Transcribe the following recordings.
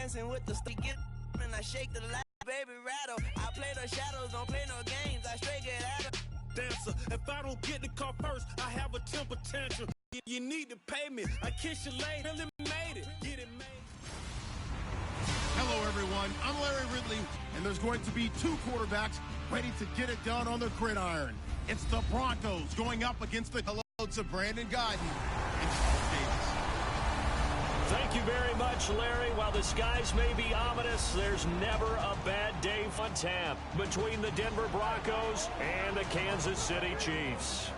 dancing with the stick and I shake the light, baby rattle. I play the shadows, don't play no games. I straight get at her. Dancer, if I don't get the car first, I have a temper tantrum. You need to pay me. I kiss you later, really made it. Get it made. Hello, everyone. I'm Larry Ridley, and there's going to be two quarterbacks ready to get it done on the gridiron. It's the Broncos going up against the loads of Brandon Gaudin and Charles Davis. Thank you very much, Larry. While the skies may be ominous, there's never a bad day on tap between the Denver Broncos and the Kansas City Chiefs.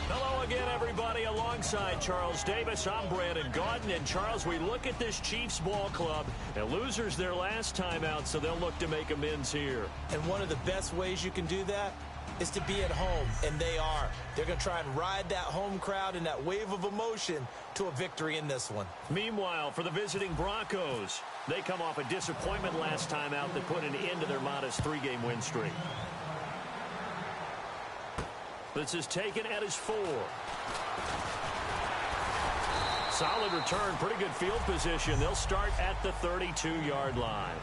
Hello again, everybody. Alongside Charles Davis, I'm Brandon Gaudin. And, Charles, we look at this Chiefs ball club. And losers their last time out, so they'll look to make amends here. And one of the best ways you can do that is to be at home, and they are. They're going to try and ride that home crowd and that wave of emotion to a victory in this one. Meanwhile, for the visiting Broncos, they come off a disappointment last time out that put an end to their modest three-game win streak. This is taken at his 4. Solid return, pretty good field position. They'll start at the 32-yard line.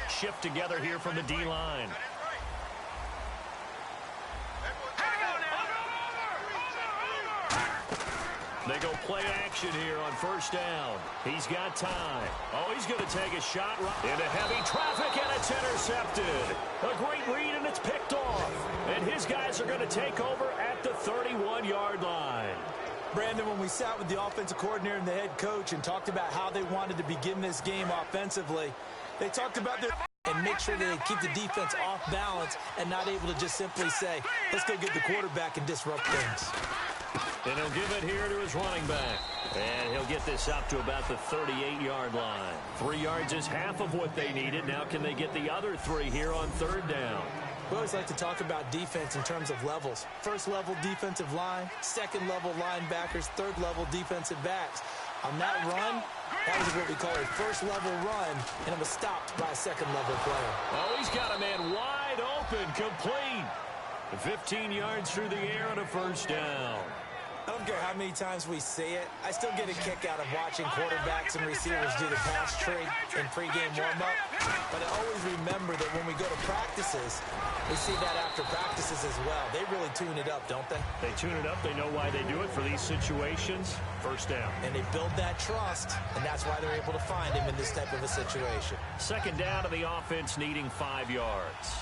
Shift together here from the D-line. They go play action here on first down. He's got time. Oh, he's going to take a shot into heavy traffic, and it's intercepted. A great read, and it's picked off. And his guys are going to take over at the 31-yard line. Brandon, when we sat with the offensive coordinator and the head coach and talked about how they wanted to begin this game offensively, they talked about their and make sure that they keep the defense off balance and not able to just simply say, let's go get the quarterback and disrupt things. And he'll give it here to his running back. And he'll get this up to about the 38-yard line. 3 yards is half of what they needed. Now can they get the other 3 here on third down? We always like to talk about defense in terms of levels. First level defensive line, second level linebackers, third level defensive backs. On that run, that was what we call a first level run, and it was stopped by a second level player. Oh, he's got a man wide open, complete. 15 yards through the air and a first down. I don't care how many times we see it. I still get a kick out of watching quarterbacks and receivers do the pass tree in pregame warm-up. But I always remember that when we go to practices, we see that after practices as well. They really tune it up, don't they? They tune it up. They know why they do it for these situations. First down. And they build that trust, and that's why they're able to find him in this type of a situation. Second down to the offense needing 5 yards.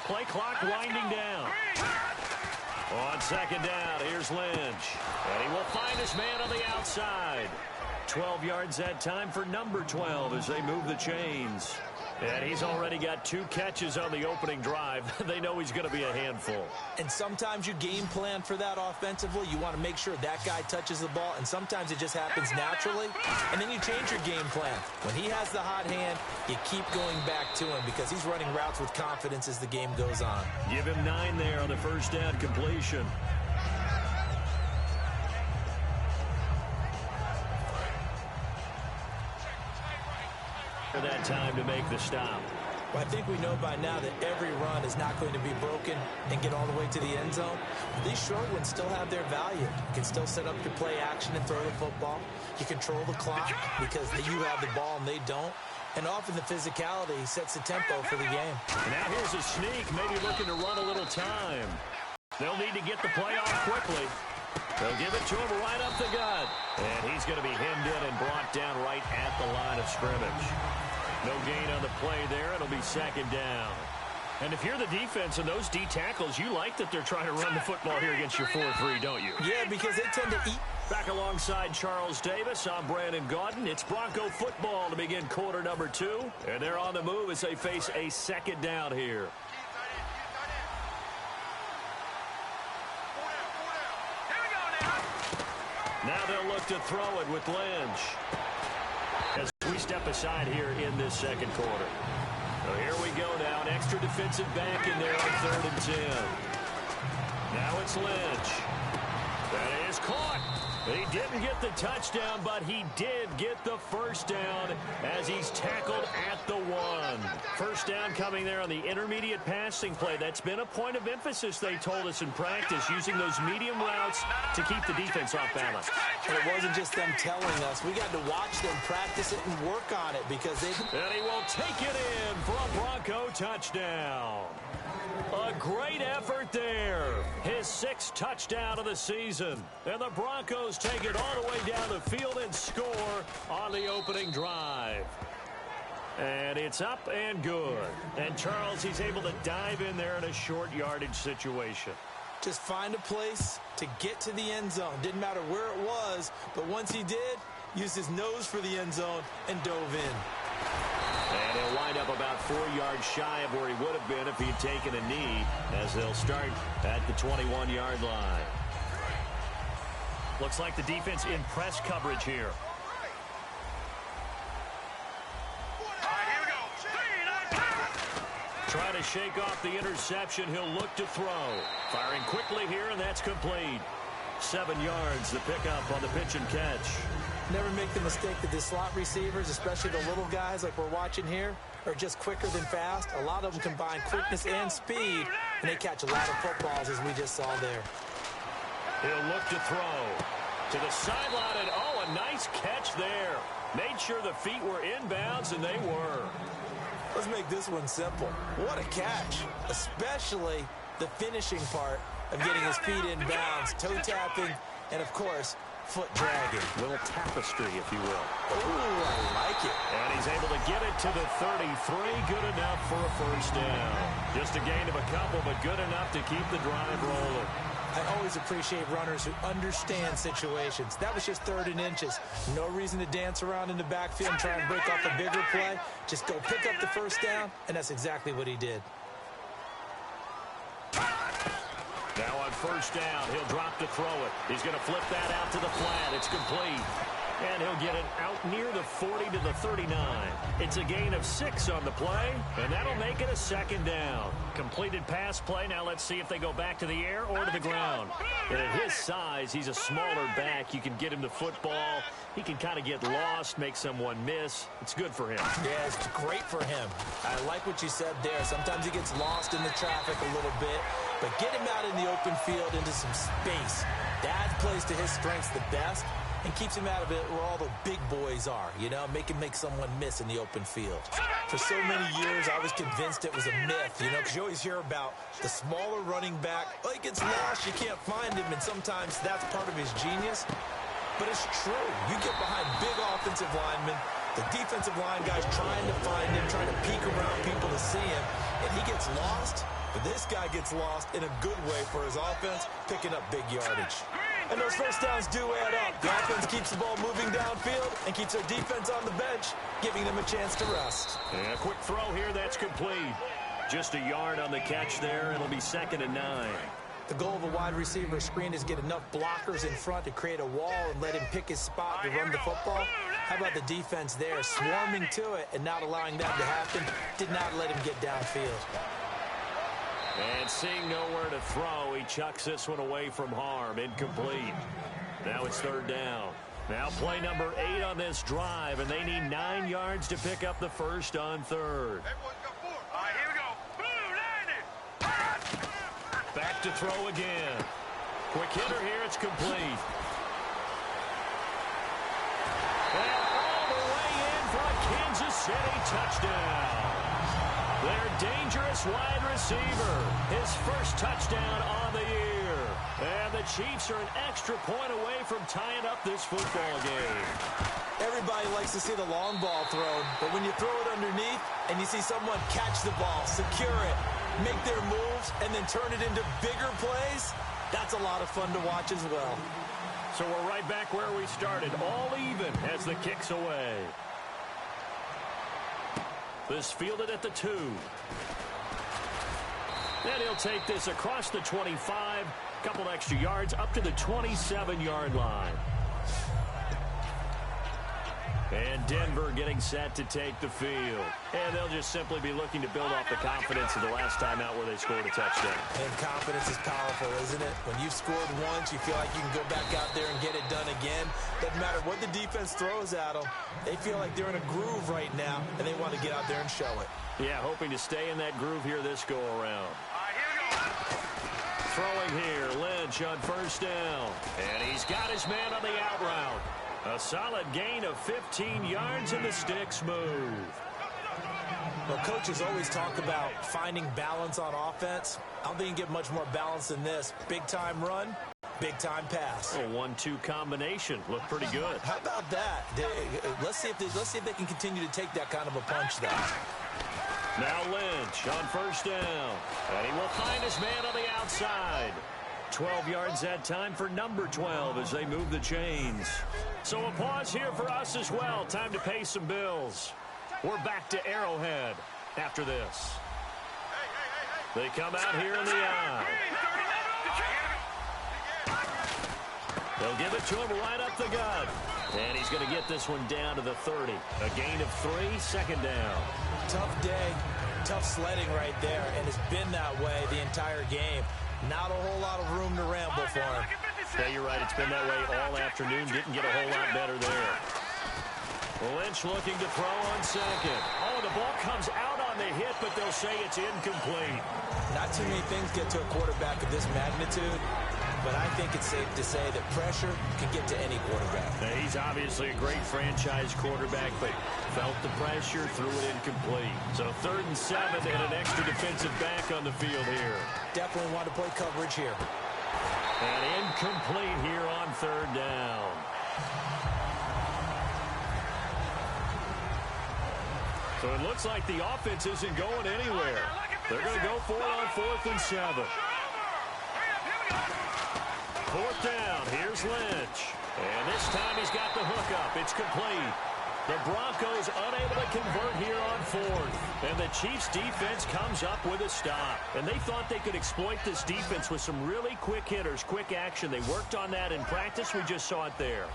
Play clock winding down. On second down, here's Lynch. And he will find his man on the outside. 12 yards that time for number 12 as they move the chains. And he's already got 2 catches on the opening drive. They know he's going to be a handful. And sometimes you game plan for that offensively. You want to make sure that guy touches the ball, and sometimes it just happens naturally. And then you change your game plan. When he has the hot hand, you keep going back to him because he's running routes with confidence as the game goes on. Give him 9 there on the first down completion. That time to make the stop. Well, I think we know by now that every run is not going to be broken and get all the way to the end zone. These short ones still have their value. You can still set up your play action and throw the football. You control the clock because you have the ball and they don't. And often the physicality sets the tempo for the game. And now here's a sneak, maybe looking to run a little time. They'll need to get the play off quickly. They'll give it to him right up the gut. And he's going to be hemmed in and brought down right at the line of scrimmage. No gain on the play there. It'll be second down. And if you're the defense and those D tackles, you like that they're trying to run the football here against your 4-3, don't you? Yeah, because they tend to eat. Back alongside Charles Davis, I'm Brandon Gaudin. It's Bronco football to begin quarter number 2. And they're on the move as they face a second down here. Now they'll look to throw it with Lynch. As we step aside here in this second quarter. So here we go now. An extra defensive back in there on 3rd and 10. Now it's Lynch. That is caught. He didn't get the touchdown, but he did get the first down as he's tackled at the 1. First down coming there on the intermediate passing play. That's been a point of emphasis, they told us in practice, using those medium routes to keep the defense off balance. And it wasn't just them telling us. We got to watch them practice it and work on it because they... And he will take it in for a Bronco touchdown. A great effort there. His 6th touchdown of the season. And the Broncos take it all the way down the field and score on the opening drive. And it's up and good. And Charles, he's able to dive in there in a short yardage situation. Just find a place to get to the end zone. Didn't matter where it was, but once he did, used his nose for the end zone and dove in. And he'll wind up about 4 yards shy of where he would have been if he had taken a knee, as they'll start at the 21-yard line. Looks like the defense in press coverage here. Trying to shake off the interception. He'll look to throw. Firing quickly here, and that's complete. 7 yards, the pickup on the pitch and catch. Never make the mistake that the slot receivers, especially the little guys like we're watching here, are just quicker than fast. A lot of them combine quickness and speed, and they catch a lot of footballs, as we just saw there. He'll look to throw. To the sideline, and oh, a nice catch there. Made sure the feet were inbounds, and they were. Let's make this one simple. What a catch, especially the finishing part of getting his feet in bounds, toe tapping, and of course, foot dragging. Little tapestry, if you will. Ooh, I like it. And he's able to get it to the 33. Good enough for a first down. Just a gain of a couple, but good enough to keep the drive rolling. I always appreciate runners who understand situations. That was just 3rd and inches. No reason to dance around in the backfield and try and break off a bigger play. Just go pick up the first down, and that's exactly what he did. Now on first down, he'll drop to throw it. He's going to flip that out to the flat. It's complete. And he'll get it out near the 40 to the 39. It's a gain of 6 on the play, and that'll make it a 2nd down. Completed pass play. Now let's see if they go back to the air or to the ground. And at his size, he's a smaller back. You can get him the football. He can kind of get lost, make someone miss. It's good for him. Yeah, it's great for him. I like what you said there. Sometimes he gets lost in the traffic a little bit, but get him out in the open field into some space. That plays to his strengths the best and keeps him out of it where all the big boys are, you know, make someone miss in the open field. For so many years, I was convinced it was a myth, you know, because you always hear about the smaller running back. Oh, he gets lost, you can't find him, and sometimes that's part of his genius. But it's true. You get behind big offensive linemen, the defensive line guys trying to find him, trying to peek around people to see him, and he gets lost. But this guy gets lost in a good way for his offense, picking up big yardage. And those first downs do add up. The offense keeps the ball moving downfield and keeps their defense on the bench, giving them a chance to rest. And a quick throw here, that's complete. Just a yard on the catch there. It'll be 2nd and 9. The goal of a wide receiver screen is get enough blockers in front to create a wall and let him pick his spot to run the football. How about the defense there, swarming to it and not allowing that to happen? Did not let him get downfield. And seeing nowhere to throw, he chucks this one away from harm. Incomplete. Now it's 3rd down. Now play number 8 on this drive, and they need 9 yards to pick up the first on 3rd. Back to throw again. Quick hitter here, it's complete. And all the way in for a Kansas City touchdown. Their dangerous wide receiver, his first touchdown on the year. And the Chiefs are an extra point away from tying up this football game. Everybody likes to see the long ball thrown, but when you throw it underneath and you see someone catch the ball, secure it, make their moves, and then turn it into bigger plays, that's a lot of fun to watch as well. So we're right back where we started, all even as the kick's away. This fielded at the 2. And he'll take this across the 25, couple extra yards up to the 27-yard line. And Denver getting set to take the field. And they'll just simply be looking to build off the confidence of the last time out where they scored a touchdown. And confidence is powerful, isn't it? When you've scored once, you feel like you can go back out there and get it done again. Doesn't matter what the defense throws at them. They feel like they're in a groove right now, and they want to get out there and show it. Yeah, hoping to stay in that groove here this go-around. Throwing here, Lynch on first down. And he's got his man on the out route. A solid gain of 15 yards, and the sticks move. Well, coaches always talk about finding balance on offense. I don't think you can get much more balance than this. Big-time run, big-time pass. A 1-2 combination. Looked pretty good. How about that? Let's see if they can continue to take that kind of a punch there. Now Lynch on first down. And he will find his man on the outside. 12 yards that time for number 12 as they move the chains. So a pause here for us as well. Time to pay some bills. We're back to Arrowhead after this. They come out here in the eye. They'll give it to him right up the gut. And he's going to get this one down to the 30. A gain of 3, second down. Tough day, tough sledding right there, and it's been that way the entire game. Not a whole lot of room to ramble for him. Yeah, you're right. It's been that way all afternoon. Didn't get a whole lot better there. Lynch looking to throw on second. Oh, the ball comes out on the hit, but they'll say it's incomplete. Not too many things get to a quarterback of this magnitude, but I think it's safe to say that pressure can get to any quarterback. Now, he's obviously a great franchise quarterback, but felt the pressure, threw it incomplete. So 3rd and 7 and an extra defensive back on the field here. Definitely want to play coverage here. And incomplete here on 3rd down. So it looks like the offense isn't going anywhere. They're going to go for it on 4th and 7. 4th down. Here's Lynch. And this time he's got the hook up. It's complete. The Broncos unable to convert here on 4th. And the Chiefs defense comes up with a stop. And they thought they could exploit this defense with some really quick hitters, quick action. They worked on that in practice. We just saw it there.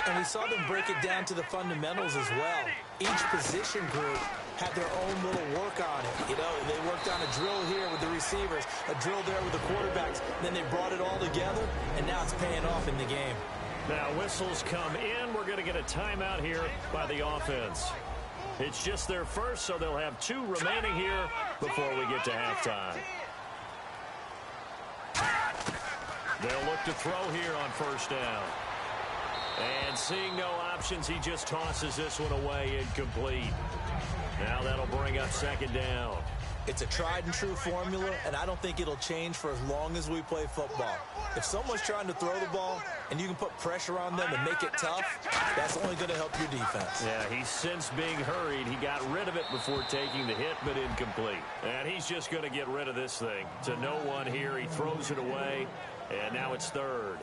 And we saw them break it down to the fundamentals as well. Each position group had their own little work on it. You know, they worked on a drill here with the receivers, a drill there with the quarterbacks. Then they brought it all together, and now it's paying off in the game. Now whistles come in. We're going to get a timeout here by the offense. It's just their first, so they'll have 2 remaining here before we get to halftime. They'll look to throw here on 1st down. And seeing no options, he just tosses this one away, incomplete. Now that'll bring up 2nd down. It's a tried-and-true formula, and I don't think it'll change for as long as we play football. If someone's trying to throw the ball and you can put pressure on them and make it tough, that's only going to help your defense. Yeah, he's since being hurried. He got rid of it before taking the hit, but incomplete. And he's just going to get rid of this thing. To no one here, he throws it away, and now it's 3rd.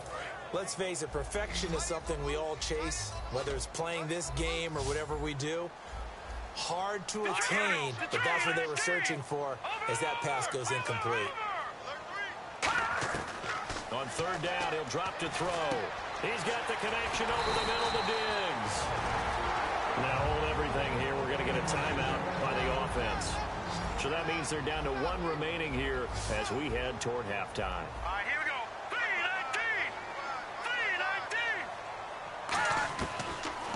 Let's face it, perfection is something we all chase, whether it's playing this game or whatever we do. Hard to attain, but that's what they were searching for as that pass goes incomplete. On 3rd down, he'll drop to throw. He's got the connection over the middle to Diggs. Now hold everything here. We're going to get a timeout by the offense. So that means they're down to 1 remaining here as we head toward halftime. All right, here we go. 3-19.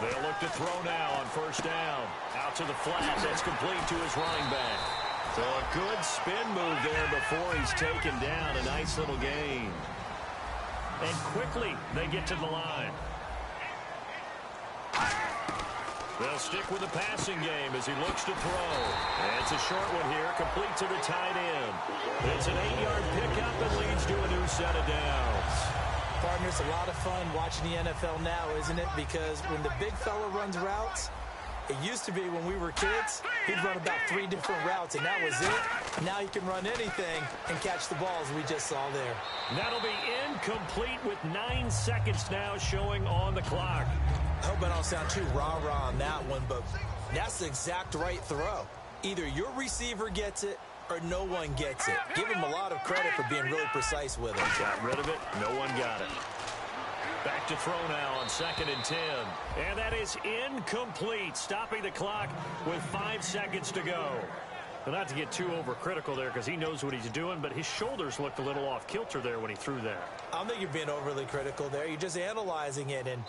They'll look to throw now on 1st down. Out to the flat. That's complete to his running back. So a good spin move there before he's taken down. A nice little gain. And quickly they get to the line. They'll stick with the passing game as he looks to throw. And it's a short one here, complete to the tight end. It's an 8-yard pickup and leads to a new set of downs. Partner, it's a lot of fun watching the NFL now, isn't it? Because when the big fella runs routes, it used to be when we were kids, he'd run about 3 different routes, and that was it. Now he can run anything and catch the balls we just saw there. That'll be incomplete with 9 seconds now showing on the clock. I hope I don't sound too rah-rah on that one, but that's the exact right throw. Either your receiver gets it or no one gets it. Give him a lot of credit for being really precise with it. Got rid of it. No one got it. Back to throw now on 2nd and 10. And that is incomplete, stopping the clock with 5 seconds to go. Well, not to get too overcritical there because he knows what he's doing, but his shoulders looked a little off kilter there when he threw that. I don't think you're being overly critical there. You're just analyzing it. And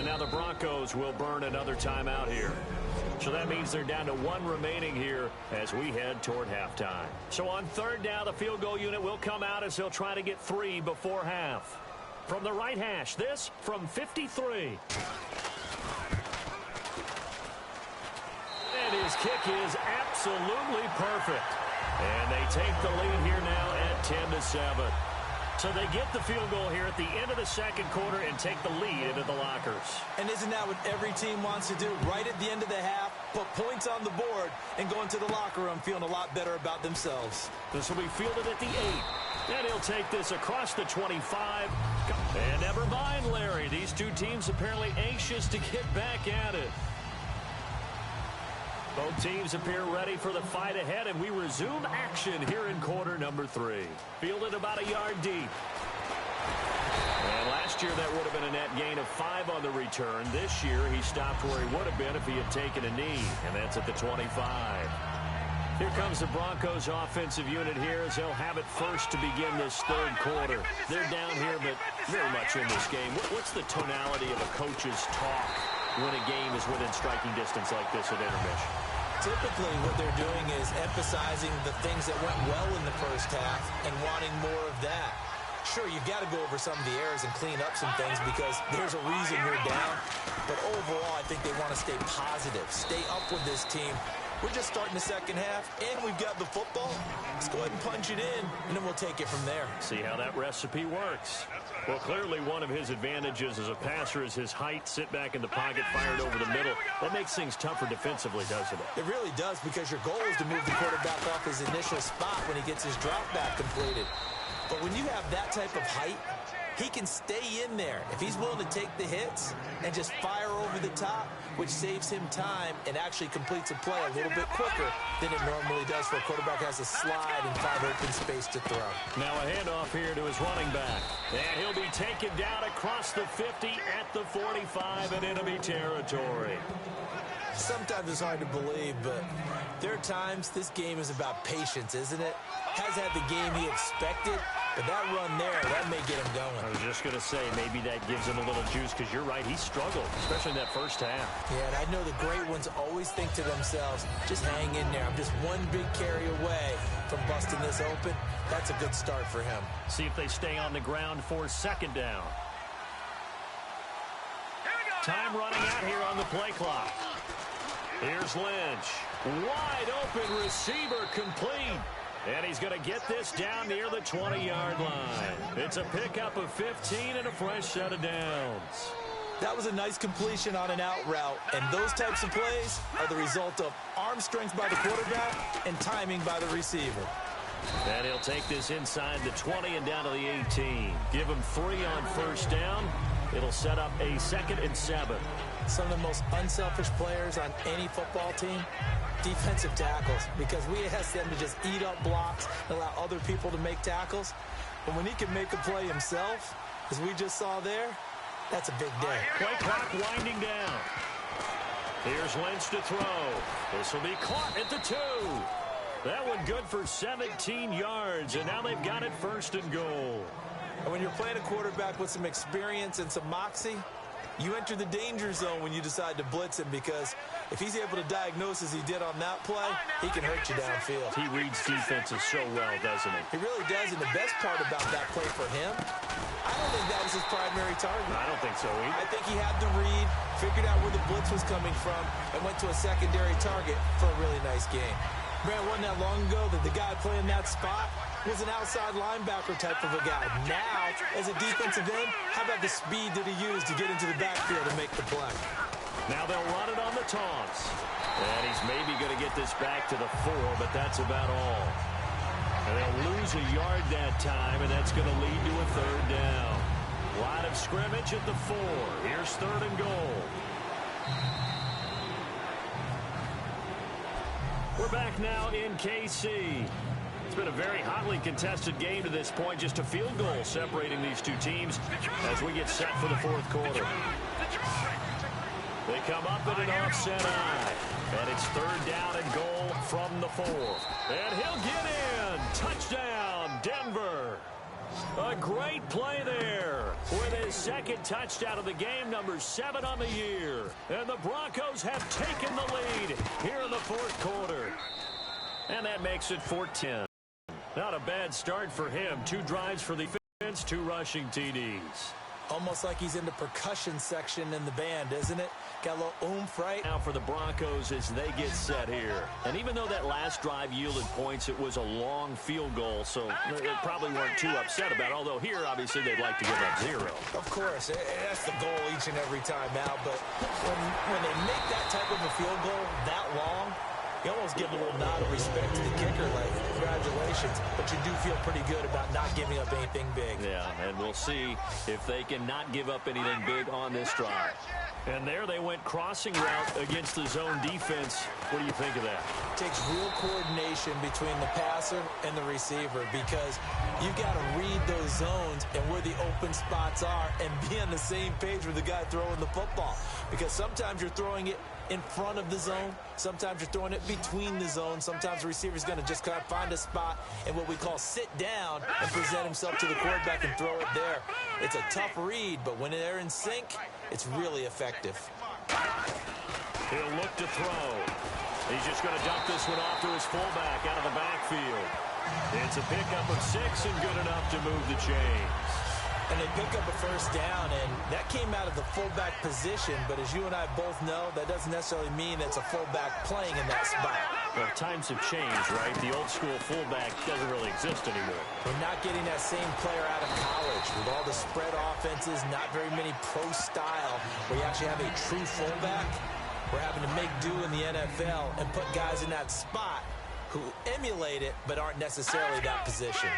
now the Broncos will burn another timeout here. So that means they're down to 1 remaining here as we head toward halftime. So on 3rd down, the field goal unit will come out as they'll try to get 3 before half. From the right hash, this from 53. And his kick is absolutely perfect. And they take the lead here now at 10-7. So they get the field goal here at the end of the 2nd quarter and take the lead into the lockers. And isn't that what every team wants to do? Right at the end of the half, put points on the board and go into the locker room feeling a lot better about themselves. This will be fielded at the 8. And he'll take this across the 25. And never mind, Larry. These two teams apparently anxious to get back at it. Both teams appear ready for the fight ahead, and we resume action here in quarter number 3. Fielded about a yard deep. And last year that would have been a net gain of 5 on the return. This year he stopped where he would have been if he had taken a knee, and that's at the 25. Here comes the Broncos offensive unit here as they'll have it first to begin this 3rd quarter. They're down here, but very much in this game. What's the tonality of a coach's talk when a game is within striking distance like this at intermission? Typically what they're doing is emphasizing the things that went well in the first half and wanting more of that. Sure, you've got to go over some of the errors and clean up some things because there's a reason you're down. But overall, I think they want to stay positive, stay up with this team. We're just starting the 2nd half, and we've got the football. Let's go ahead and punch it in, and then we'll take it from there. See how that recipe works. Well, clearly one of his advantages as a passer is his height, sit back in the pocket, fired over the middle. That makes things tougher defensively, doesn't it? It really does, because your goal is to move the quarterback off his initial spot when he gets his drop back completed. But when you have that type of height, he can stay in there if he's willing to take the hits and just fire over the top, which saves him time and actually completes a play a little bit quicker than it normally does for a quarterback who has a slide and 5 open space to throw. Now a handoff here to his running back. And he'll be taken down across the 50 at the 45 in enemy territory. Sometimes it's hard to believe, but there are times this game is about patience, isn't it? Has had the game he expected, but that run there, that may get him going. I was just going to say, maybe that gives him a little juice, because you're right, he struggled, especially in that first half. Yeah, and I know the great ones always think to themselves, just hang in there. I'm just one big carry away from busting this open. That's a good start for him. See if they stay on the ground for 2nd down. Time running out here on the play clock. Here's Lynch. Wide open receiver complete. And he's going to get this down near the 20-yard line. It's a pickup of 15 and a fresh set of downs. That was a nice completion on an out route, and those types of plays are the result of arm strength by the quarterback and timing by the receiver. And he'll take this inside the 20 and down to the 18. Give him 3 on 1st down. It'll set up a 2nd and 7. Some of the most unselfish players on any football team, defensive tackles, because we ask them to just eat up blocks and allow other people to make tackles. But when he can make a play himself, as we just saw there, that's a big day. Play clock winding down. Here's Lynch to throw. This will be caught at the 2. That one good for 17 yards, and now they've got it 1st and goal. And when you're playing a quarterback with some experience and some moxie, you enter the danger zone when you decide to blitz him, because if he's able to diagnose as he did on that play, he can hurt you downfield. He reads defenses so well, doesn't he? He really does, and the best part about that play for him, I don't think that was his primary target. I don't think so either. I think he had the read, figured out where the blitz was coming from, and went to a secondary target for a really nice game. Man, it wasn't that long ago that the guy playing that spot was an outside linebacker type of a guy. Now, as a defensive end, how about the speed that he used to get into the backfield and make the play? Now they'll run it on the toss. And he's maybe going to get this back to the 4, but that's about all. And they'll lose a yard that time, and that's going to lead to a 3rd down. Line of scrimmage at the 4. Here's 3rd and goal. We're back now in KC. It's been a very hotly contested game to this point. Just a field goal separating these two teams as we get set for the fourth quarter. They come up at an offset eye. And it's third down and goal from the 4. And he'll get in. Touchdown, Denver. A great play there with his second touchdown of the game, number 7 on the year. And the Broncos have taken the lead here in the fourth quarter. And that makes it 14. Not a bad start for him. 2 drives for the offense, 2 rushing TDs. Almost like he's in the percussion section in the band, isn't it? Got a little oomph, right? Now for the Broncos as they get set here. And even though that last drive yielded points, it was a long field goal, so they probably weren't too upset about it. Although here, obviously, they'd like to give up 0. Of course, that's the goal each and every time now. But when they make that type of a field goal that long, you almost give a little nod of respect to the kicker, like, congratulations. But you do feel pretty good about not giving up anything big. Yeah, and we'll see if they can not give up anything big on this drive. And there they went crossing route against the zone defense. What do you think of that? It takes real coordination between the passer and the receiver because you've got to read those zones and where the open spots are and be on the same page with the guy throwing the football. Because sometimes you're throwing it in front of the zone. Sometimes you're throwing it between the zones. Sometimes the receiver's going to just kind of find a spot and what we call sit down and present himself to the quarterback and throw it there. It's a tough read, but when they're in sync, it's really effective. He'll look to throw. He's just going to dump this one off to his fullback out of the backfield. It's a pickup of 6 and good enough to move the chains. And they pick up a first down, and that came out of the fullback position. But as you and I both know, that doesn't necessarily mean it's a fullback playing in that spot. Well, times have changed, right? The old school fullback doesn't really exist anymore. We're not getting that same player out of college. With all the spread offenses, not very many pro style, where you actually have a true fullback. We're having to make do in the NFL and put guys in that spot who emulate it but aren't necessarily that position.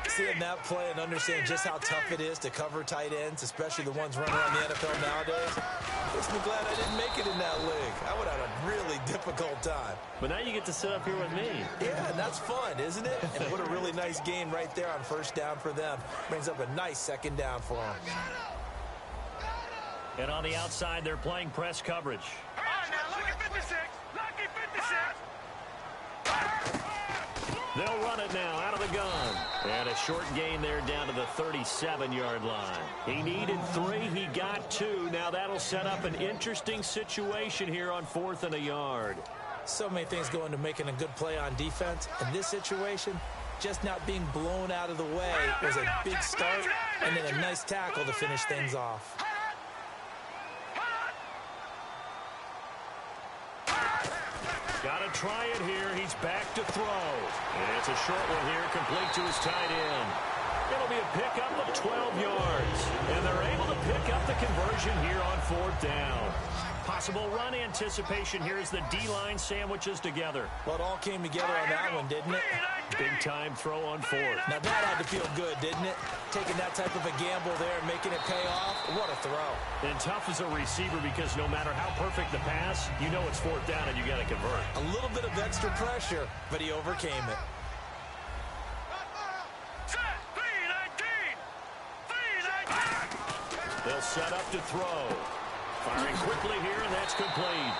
Seeing that play and understand just how tough it is to cover tight ends, especially the ones running around the NFL nowadays, makes me glad I didn't make it in that league. I would have had a really difficult time. But now you get to sit up here with me. Yeah, and that's fun, isn't it? And what a really nice gain right there on first down for them. Brings up a nice second down for them. And on the outside, they're playing press coverage. All right, now look at 56. Lucky 56. They'll run it now out of the gun. And a short gain there down to the 37-yard line. He needed 3. He got 2. Now that'll set up an interesting situation here on 4th and a yard. So many things go into making a good play on defense. In this situation, just not being blown out of the way was a big start and then a nice tackle to finish things off. Got to try it here. He's back to throw. And it's a short one here, complete to his tight end. It'll be a pickup of 12 yards. And they're able to pick up the conversion here on 4th down. Possible run anticipation here as the D-line sandwiches together. Well, it all came together on that one, didn't it? Big-time throw on 4th. Now, that had to feel good, didn't it? Taking that type of a gamble there and making it pay off. What a throw. And tough as a receiver because no matter how perfect the pass, you know it's 4th down and you got to convert. A little bit of extra pressure, but he overcame it. They'll set up to throw. Firing quickly here, and that's complete.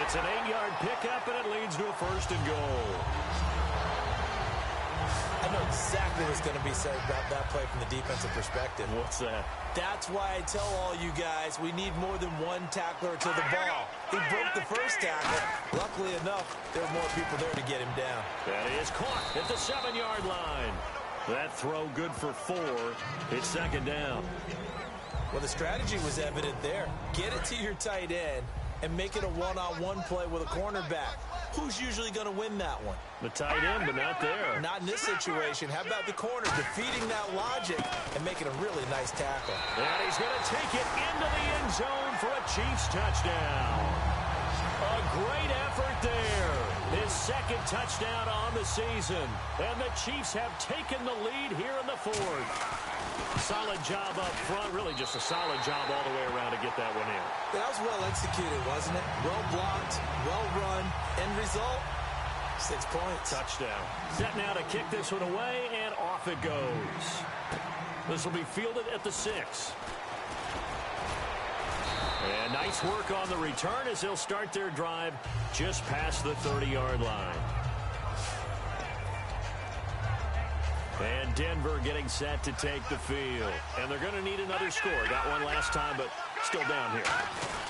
It's an 8-yard pickup, and it leads to a 1st and goal. I know exactly what's going to be said about that play from the defensive perspective. What's that? That's why I tell all you guys we need more than one tackler to the ball. He broke the first tackle. Luckily enough, there were more people there to get him down. That is caught at the 7-yard line. That throw good for 4. It's 2nd down. Well, the strategy was evident there. Get it to your tight end and make it a one-on-one play with a cornerback. Who's usually going to win that one? The tight end, but not there. Not in this situation. How about the corner defeating that logic and making a really nice tackle? And he's going to take it into the end zone for a Chiefs touchdown. A great effort there. His 2nd touchdown on the season. And the Chiefs have taken the lead here in the 4th. Solid job up front. Really just a solid job all the way around to get that one in. That was well executed, wasn't it? Well blocked, well run. End result, 6 points. Touchdown. Set now to kick this one away, and off it goes. This will be fielded at the 6. And nice work on the return as they'll start their drive just past the 30-yard line. And Denver getting set to take the field. And they're going to need another score. Got one last time, but still down here.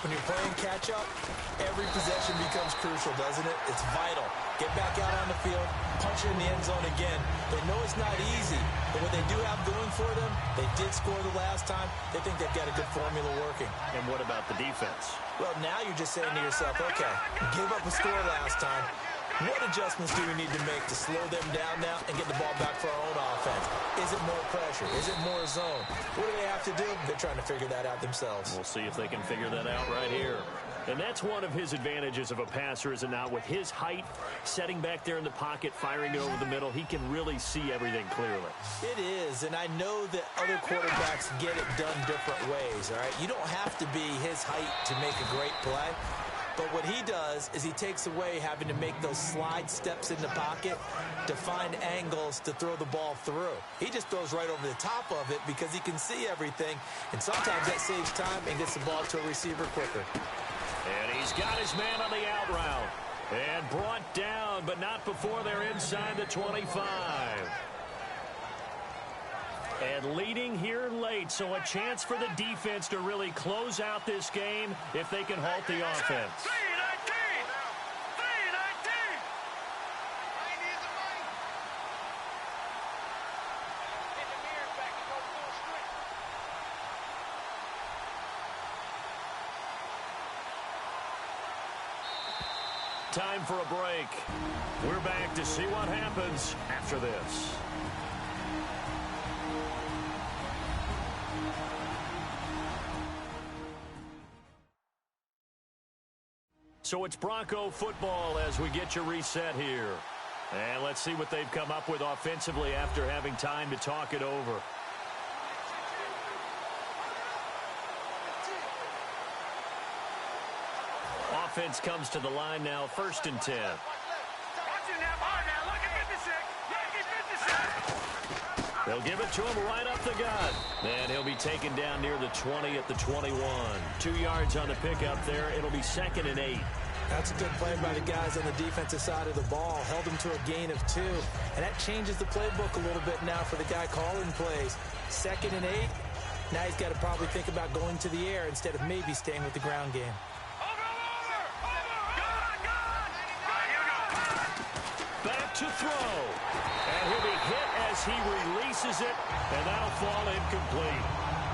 When you're playing catch-up, every possession becomes crucial, doesn't it? It's vital. Get back out on the field, punch it in the end zone again. They know it's not easy, but what they do have going for them, they did score the last time. They think they've got a good formula working. And what about the defense? Well, now you're just saying to yourself, okay, give up a score last time. What adjustments do we need to make to slow them down now and get the ball back for our own offense? Is it more pressure? Is it more zone? What do they have to do? They're trying to figure that out themselves. We'll see if they can figure that out right here. And that's one of his advantages of a passer, is it not? With his height, setting back there in the pocket, firing over the middle, he can really see everything clearly. It is, and I know that other quarterbacks get it done different ways, all right? You don't have to be his height to make a great play. But what he does is he takes away having to make those slide steps in the pocket to find angles to throw the ball through. He just throws right over the top of it because he can see everything, and sometimes that saves time and gets the ball to a receiver quicker. And he's got his man on the out route. And brought down, but not before they're inside the 25. And leading here late, so a chance for the defense to really close out this game if they can halt the offense. Time for a break. We're back to see what happens after this. So it's Bronco football as we get you reset here. And let's see what they've come up with offensively after having time to talk it over. Offense comes to the line now, 1st and 10. They'll give it to him right up the gut. And he'll be taken down near the 20 at the 21. 2 yards on the pickup there. It'll be 2nd and 8. That's a good play by the guys on the defensive side of the ball. Held them to a gain of 2. And that changes the playbook a little bit now for the guy calling plays. 2nd and 8. Now he's got to probably think about going to the air instead of maybe staying with the ground game. Back to throw. And he'll be hit as he releases it. And that'll fall incomplete.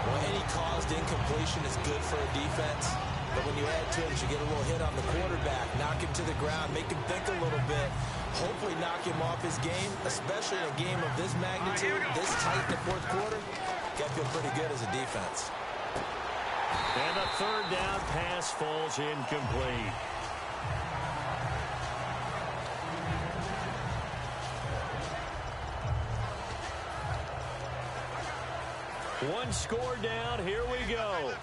Well, any caused incompletion is good for a defense. But when you add to it, you get a little hit on the quarterback, knock him to the ground, make him think a little bit, hopefully knock him off his game, especially in a game of this magnitude, this tight in the 4th quarter. Got to feel pretty good as a defense. And the 3rd down pass falls incomplete. One score down. Here we go.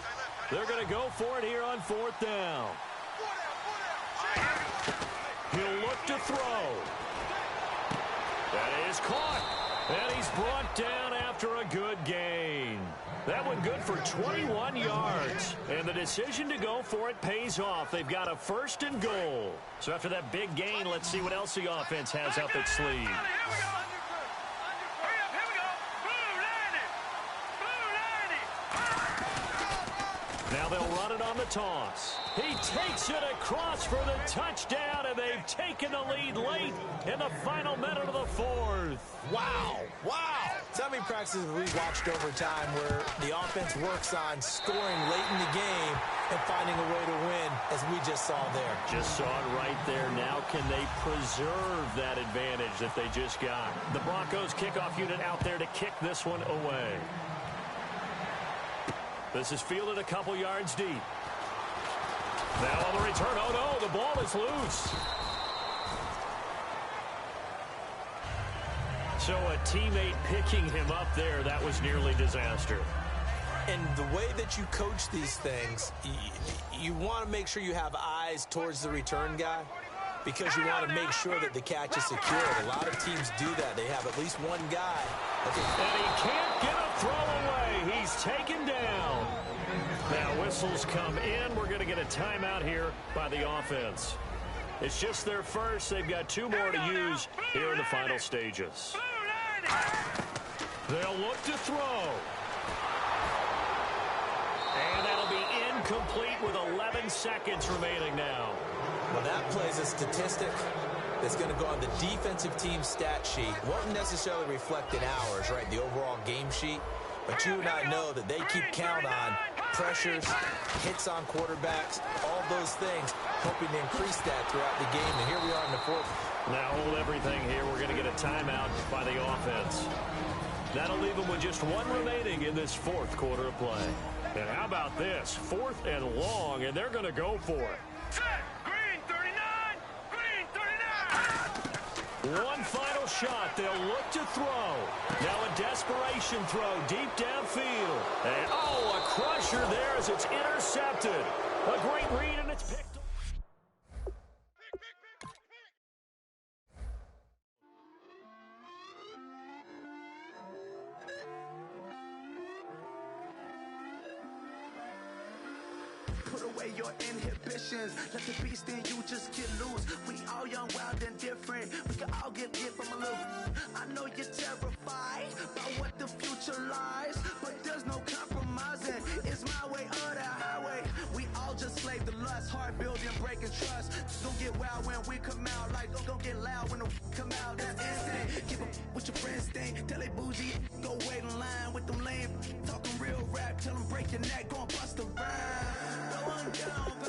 They're going to go for it here on 4th down. He'll look to throw. That is caught. And he's brought down after a good gain. That one good for 21 yards. And the decision to go for it pays off. They've got a 1st and goal. So after that big gain, let's see what else the offense has up its sleeve. Now they'll run it on the toss. He takes it across for the touchdown, and they've taken the lead late in the final minute of the 4th. Wow. Wow. So many practices we've watched over time where the offense works on scoring late in the game and finding a way to win, as we just saw there. Just saw it right there. Now can they preserve that advantage that they just got? The Broncos kickoff unit out there to kick this one away. This is fielded a couple yards deep. Now on the return. Oh, no, the ball is loose. So a teammate picking him up there, that was nearly disaster. And the way that you coach these things, you want to make sure you have eyes towards the return guy. because you want to make sure that the catch is secured. A lot of teams do that. They have at least one guy. And he can't get a throw away. He's taken down. Now whistles come in. We're going to get a timeout here by the offense. It's just their first. They've got 2 more to use here in the final stages. They'll look to throw. And that'll be incomplete with 11 seconds remaining now. Well, that plays a statistic that's going to go on the defensive team stat sheet. Won't necessarily reflect in ours, right, the overall game sheet. But you and I know that they keep count on pressures, hits on quarterbacks, all those things, hoping to increase that throughout the game. And here we are in the 4th. Now hold everything here. We're going to get a timeout by the offense. That'll leave them with just 1 remaining in this 4th quarter of play. And how about this? 4th and long, and they're going to go for it. Green 39! Green 39! One final shot. They'll look to throw. Now a desperation throw deep downfield. And, oh, a crusher there as it's intercepted. A great read, and it's picked up. Put away your inhibitions. Let the beast in you just get loose. We all young, wild, and different. We can all get from a little. I know you're terrified about what the future lies, but there's no compromising. It's my way or the highway. We all just slave the lust, heart building, breaking trust. Don't get wild when we come out. Like don't get loud when the come out. That's instant. Keep up with your friends thing. Tell they bougie, go wait in line with them lame. Talking real rap, tell them break your neck, go and bust a rhyme. Going down.